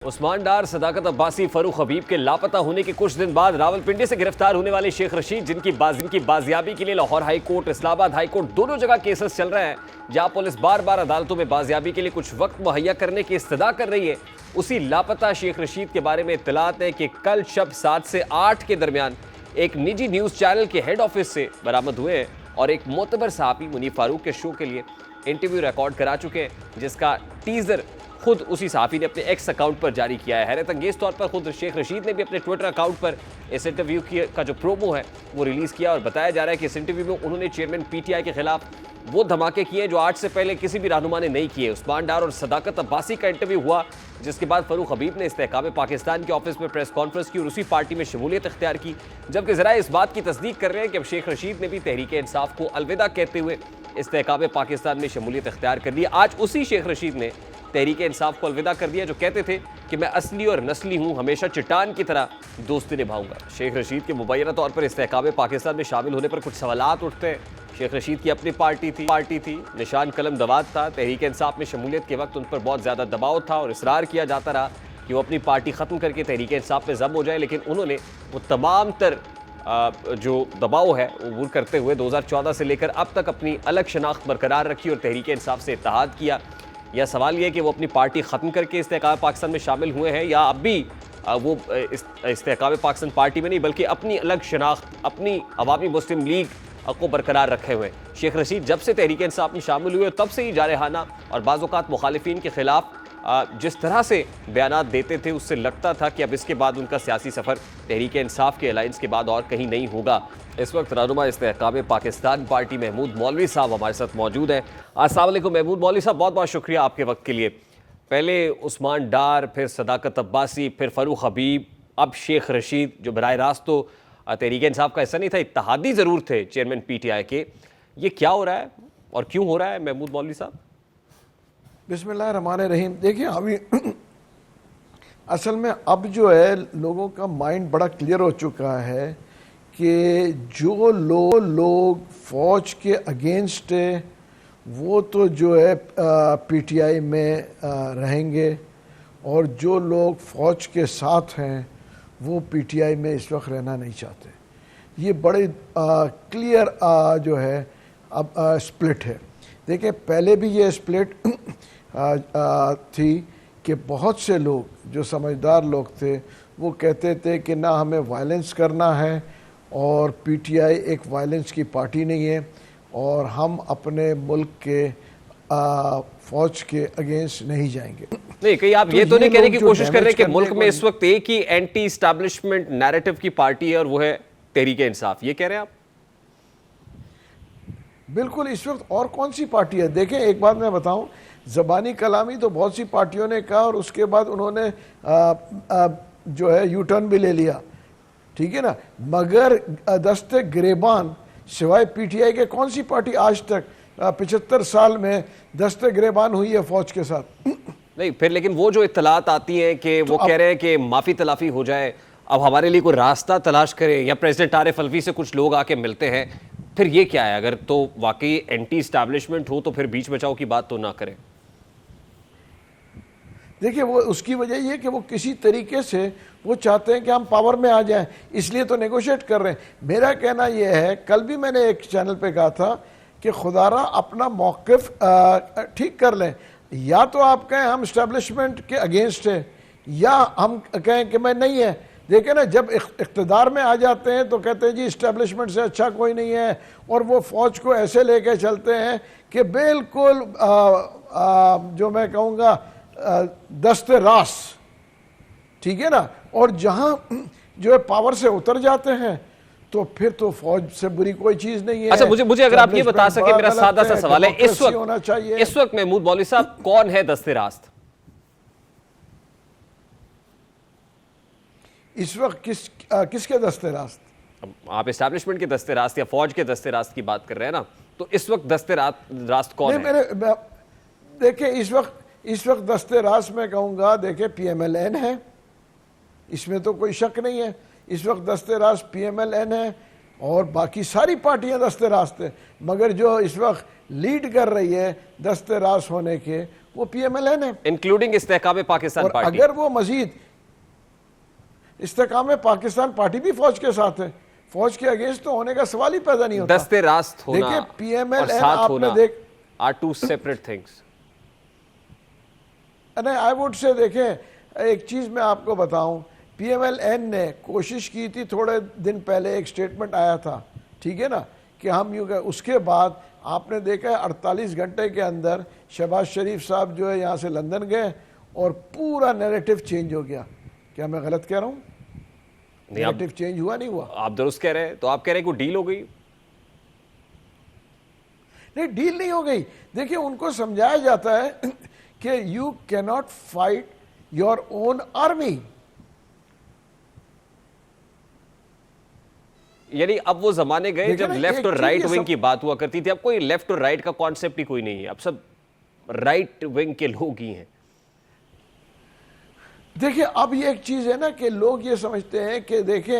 उस्मान डार, सदाकत अब्बासी, फरूख हबीब के लापता होने के कुछ दिन बाद रावलपिंडी से गिरफ्तार होने वाले शेख रशीद, जिनकी बाजियाबी के लिए Lahore high court, Islamabad high court दोनों जगह केसेस चल रहे हैं, जहां पुलिस बार बार अदालतों में बाजियाबी के लिए कुछ वक्त मुहैया करने की इस्तदा कर रही है। उसी लापता शेख रशीद के बारे में इत्तलात है कि कल शब 7 से 8 के दरमियान एक निजी न्यूज चैनल के हेड ऑफिस से बरामद हुए हैं और एक मोतबर सहाफ़ी मुनीफ फारूक के शो के लिए इंटरव्यू रिकॉर्ड करा चुके हैं, जिसका टीजर खुद उसी सहाफ़ी ने अपने एक्स अकाउंट पर जारी किया है। हैरत अंगेज तौर पर खुद शेख रशीद ने भी अपने ट्विटर अकाउंट पर इस इंटरव्यू का जो प्रोमो है वो रिलीज़ किया और बताया जा रहा है कि इस इंटरव्यू में उन्होंने चेयरमैन पीटीआई के खिलाफ वो धमाके किए जो आज से पहले किसी भी रहनुमा ने नहीं किए। उस्मान डार और सदाकत अब्बासी का इंटरव्यू हुआ, जिसके बाद फरूख हबीब ने इस्तेहकाम पाकिस्तान के ऑफिस में प्रेस कॉन्फ्रेंस की और उसी पार्टी में शमूलियत इख्तियार की, जबकि ज़रा इस बात की तस्दीक कर रहे हैं कि अब शेख रशीद ने भी तहरीक इंसाफ को अलविदा कहते हुए इस्तेहकाम पाकिस्तान में शमूलियत इख्तियार कर ली। आज उसी शेख रशीद ने तहरीक इंसाफ को अलविदा कर दिया जो कहते थे कि मैं असली और नस्ली हूँ, हमेशा चट्टान की तरह दोस्ती निभाऊंगा। शेख रशीद के मुबैना तौर पर इस्तेहकाम पाकिस्तान में शामिल होने पर कुछ सवालात उठते हैं। शेख रशीद की अपनी पार्टी थी, निशान कलम दवात था। तहरीक इंसाफ में शमूलियत के वक्त उन पर बहुत ज़्यादा दबाव था और इसरार किया जाता रहा कि वो अपनी पार्टी ख़त्म करके तहरीक इंसाफ में ज़म हो जाए, लेकिन उन्होंने वो तमाम तर जो दबाव है वो दूर करते हुए 2014 से लेकर अब तक अपनी अलग शनाख्त बरकरार रखी और तहरीक इंसाफ से इत्तेहाद किया। यह सवाल ये है कि वो अपनी पार्टी ख़त्म करके इस्तेहकाम पाकिस्तान में शामिल हुए हैं या अब भी वो इस्तेहकाम पाकिस्तान पार्टी में नहीं बल्कि अपनी अलग शनाख्त, अपनी अवामी मुस्लिम लीग को बरकरार रखे हुए हैं। शेख रशीद जब से तहरीक इंसाफ में शामिल हुए तब से ही जारहाना और बाज़ औक़ात मुखालिफिन के ख़िलाफ़ जिस तरह से बयानात देते थे उससे लगता था कि अब इसके बाद उनका सियासी सफ़र तहरीक इंसाफ के अलायंस के बाद और कहीं नहीं होगा। इस वक्त रहनुमा इस्तेहकाम पाकिस्तान पार्टी महमूद मौलवी साहब हमारे साथ मौजूद हैं। अस्सलाम वालेकुम महमूद मौलवी साहब, बहुत बहुत शुक्रिया आपके वक्त के लिए। पहले उस्मान डार, फिर सदाकत अब्बासी, फिर फ़रूख हबीब, अब शेख रशीद, जो बराह रास्त तो तहरीक इंसाफ का हिस्सा नहीं था, इत्तेहादी ज़रूर थे चेयरमैन पीटीआई के। ये क्या हो रहा है और क्यों हो रहा है महमूद मौलवी साहब? बिस्मिल्लाहिर्रहमानिर्रहीम। देखिए अभी असल में अब जो है लोगों का माइंड बड़ा क्लियर हो चुका है कि जो लोग फ़ौज के अगेंस्ट है वो तो जो है पीटीआई में रहेंगे और जो लोग फ़ौज के साथ हैं वो पीटीआई में इस वक्त रहना नहीं चाहते। ये बड़े क्लियर जो है अब स्प्लिट है। देखिए पहले भी ये स्प्लिट थी कि बहुत से लोग जो समझदार लोग थे वो कहते थे कि ना हमें वायलेंस करना है और पीटीआई एक वायलेंस की पार्टी नहीं है और हम अपने मुल्क के फ़ौज के अगेंस्ट नहीं जाएंगे। नहीं, कहीं आप ये तो नहीं कहने की कोशिश कर रहे कि मुल्क में इस वक्त एक ही एंटी एस्टैब्लिशमेंट नैरेटिव की पार्टी है और वो है तहरीक इंसाफ, ये कह रहे हैं आप? बिल्कुल, इस वक्त और कौन सी पार्टी है? देखें एक बात मैं बताऊं, ज़बानी कलामी तो बहुत सी पार्टियों ने कहा और उसके बाद उन्होंने जो है यू टर्न भी ले लिया, ठीक है ना, मगर दस्ते गिरेबान सिवाय पीटीआई के कौन सी पार्टी आज तक 75 साल में दस्ते गिरेबान हुई है फौज के साथ? नहीं, फिर लेकिन वो जो इत्तलात आती हैं कि वो कह रहे हैं कि माफ़ी तलाफ़ी हो जाए, अब हमारे लिए कोई रास्ता तलाश करें या प्रेसिडेंट आरिफ अलवी से कुछ लोग आके मिलते हैं, फिर ये क्या है? अगर तो वाकई एंटी इस्टेब्लिशमेंट हो तो फिर बीच बचाव की बात तो ना करें। देखिए वो उसकी वजह ये कि वो किसी तरीके से वो चाहते हैं कि हम पावर में आ जाएं, इसलिए तो नेगोशिएट कर रहे हैं। मेरा कहना ये है, कल भी मैंने एक चैनल पे कहा था कि खुदारा अपना मौक़िफ़ ठीक कर लें, या तो आप कहें हम इस्टेब्लिशमेंट के अगेंस्ट हैं या हम कहें कि मैं नहीं है। देखें ना, जब इक़्तिदार में आ जाते हैं तो कहते हैं जी इस्टेब्लिशमेंट से अच्छा कोई नहीं है और वो फ़ौज को ऐसे लेके चलते हैं कि बिल्कुल जो मैं कहूँगा दस्ते रास, ठीक है ना, और जहाँ जो है पावर से उतर जाते हैं तो फिर तो फौज से बुरी कोई चीज नहीं है। अच्छा, मुझे अगर आप ये बता सके, मेरा सादा सा सवाल है, इस वक्त महमूद मौलवी साहब कौन है दस्ते रास्त? इस वक्त किसके दस्ते रास्त? आप एस्टैब्लिशमेंट के दस्ते रास्त या फौज के दस्ते रास्त की बात कर रहे हैं ना, तो इस वक्त दस्ते रास्त कौन है? देखिए इस वक्त दस्ते रास्त में कहूँगा, देखिए PMLN है, इसमें तो कोई शक नहीं है। इस वक्त दस्ते रास्त PMLN है और बाकी सारी पार्टियां दस्ते रास्त है, मगर जो इस वक्त लीड कर रही है दस्ते रास्त होने के वो PMLN है। इंक्लूडिंग इस्तेहकाम पाकिस्तान और पार्टी। अगर वो मजीद इस्तेहकाम पाकिस्तान पार्टी भी फौज के साथ है, फौज के अगेंस्ट तो होने का सवाल ही पैदा नहीं होता। दस्ते रास्त होना देखिए PMLN और साथ आपने होना देख are two separate things। नहीं, आई वुड से देखें, एक चीज मैं आपको बताऊं, PMLN ने कोशिश की थी, थोड़े दिन पहले एक स्टेटमेंट आया था, ठीक है ना, कि हम यूं कहें, उसके बाद आपने देखा है 48 घंटे के अंदर शहबाज शरीफ साहब जो है यहाँ से लंदन गए और पूरा नैरेटिव चेंज हो गया। क्या मैं गलत कह रहा हूँ? नैरेटिव चेंज हुआ नहीं हुआ? आप दुरुस्त कह रहे हैं। तो आप कह रहे हैं कि डील हो गई? नहीं, डील नहीं हो गई। देखिए, उनको समझाया जाता है कि you can not fight your own army. यानी अब वो जमाने गए जब लेफ्ट और राइट विंग की सब... बात हुआ करती थी। अब कोई लेफ्ट और राइट का कॉन्सेप्ट ही कोई नहीं है, अब सब राइट विंग के लोग ही हैं। देखिए, अब ये एक चीज है ना कि लोग ये समझते हैं कि देखें,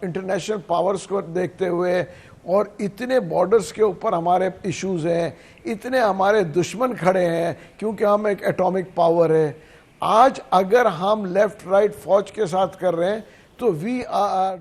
इंटरनेशनल पावर्स को देखते हुए और इतने बॉर्डर्स के ऊपर हमारे इश्यूज हैं, इतने हमारे दुश्मन खड़े हैं क्योंकि हम एक एटॉमिक पावर है। आज अगर हम लेफ्ट राइट फौज के साथ कर रहे हैं तो वी आर